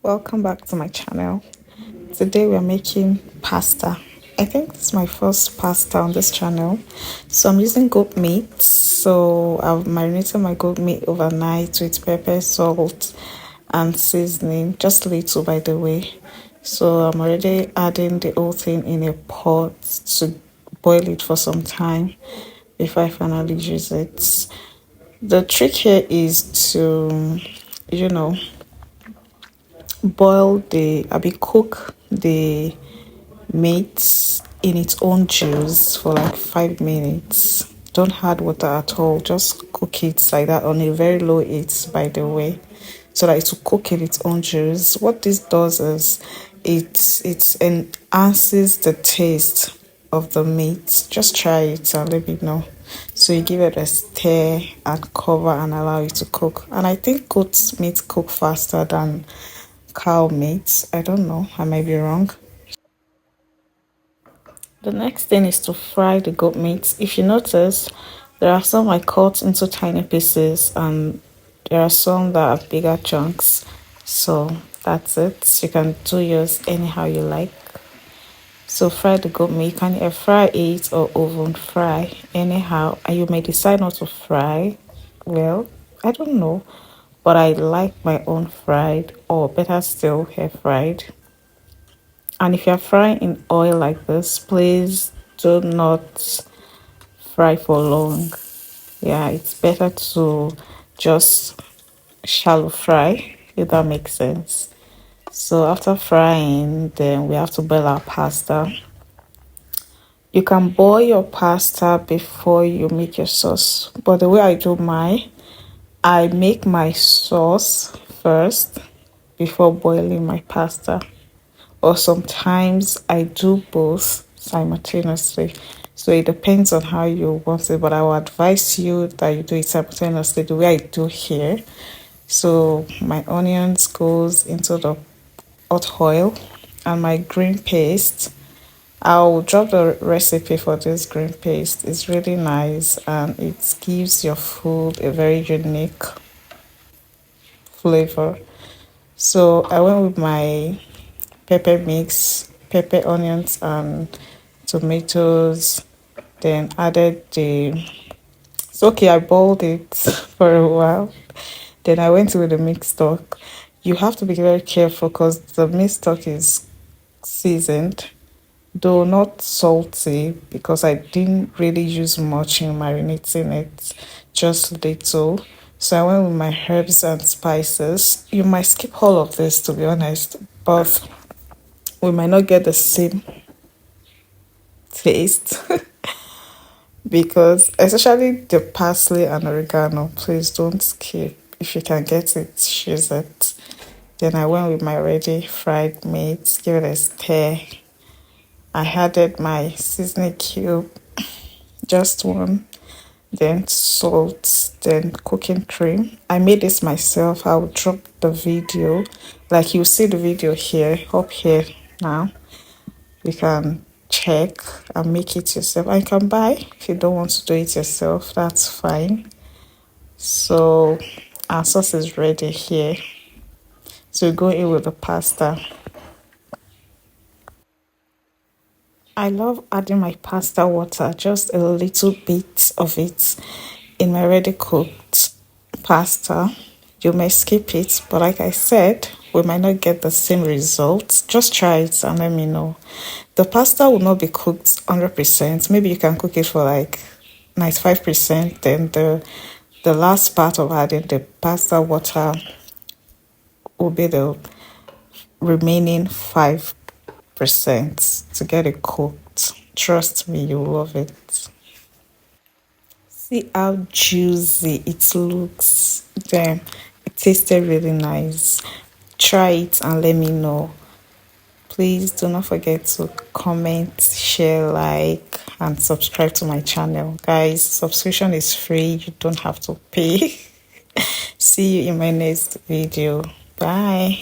Welcome back to my channel. Today we are making pasta. I think this is my first pasta on this channel. So I'm using goat meat. So I've marinated my goat meat overnight with pepper, salt and seasoning, just little by the way. So I'm already adding the whole thing in a pot to boil it for some time before I finally use it. The trick here is to, you know, cook the meat in its own juice for like 5 minutes. Don't add water at all, just cook it like that on a very low heat, by the way, so that it will cook in its own juice. What this does is it enhances the taste of the meat. Just try it and let me know. So you give it a stir and cover and allow it to cook. And I think goat meat cook faster than cow meat. I don't know, I might be wrong. The next thing is to fry the goat meat. If you notice, there are some I cut into tiny pieces and there are some that are bigger chunks. So that's it. You can do yours anyhow you like. So fry the goat meat. You can air fry it or oven fry anyhow. And you may decide not to fry. Well, I don't know. But I like my own fried, or better still, air fried. And if you're frying in oil like this, please do not fry for long. Yeah, it's better to just shallow fry, if that makes sense. So after frying, then we have to boil our pasta. You can boil your pasta before you make your sauce, but the way I do mine, I make my sauce first before boiling my pasta. Or sometimes I do both simultaneously. So it depends on how you want it, but I will advise you that you do it simultaneously the way I do here. So my onions goes into the hot oil and my green paste. I'll drop the recipe for this green paste. It's really nice and it gives your food a very unique flavor. So I went with my pepper mix, pepper, onions and tomatoes, then added it's okay, I boiled it for a while, then I went with the mixed stock. You have to be very careful because the mixed stock is seasoned, though not salty, because I didn't really use much in marinating it, just little. So I went with my herbs and spices. You might skip all of this, to be honest, but we might not get the same taste because especially the parsley and oregano, please don't skip. If you can get it, use it. Then I went with my already fried meat, give it a stir. I added my seasoning cube, just one, then salt, then cooking cream. I made this myself. I will drop the video, like you see the video here, up here now. You can check and make it yourself. I can buy if you don't want to do it yourself, that's fine. So our sauce is ready here. So go in with the pasta. I love adding my pasta water, just a little bit of it in my ready cooked pasta. You may skip it, but like I said, we might not get the same results. Just try it and let me know. The pasta will not be cooked 100%. Maybe you can cook it for like 95%. Then the last part of adding the pasta water will be the remaining 5% to get it cooked. Trust me, you love it. See how juicy it looks. Damn, it tasted really nice. Try it and let me know. Please do not forget to comment, share, like, and subscribe to my channel. Guys, subscription is free. You don't have to pay. See you in my next video. Bye.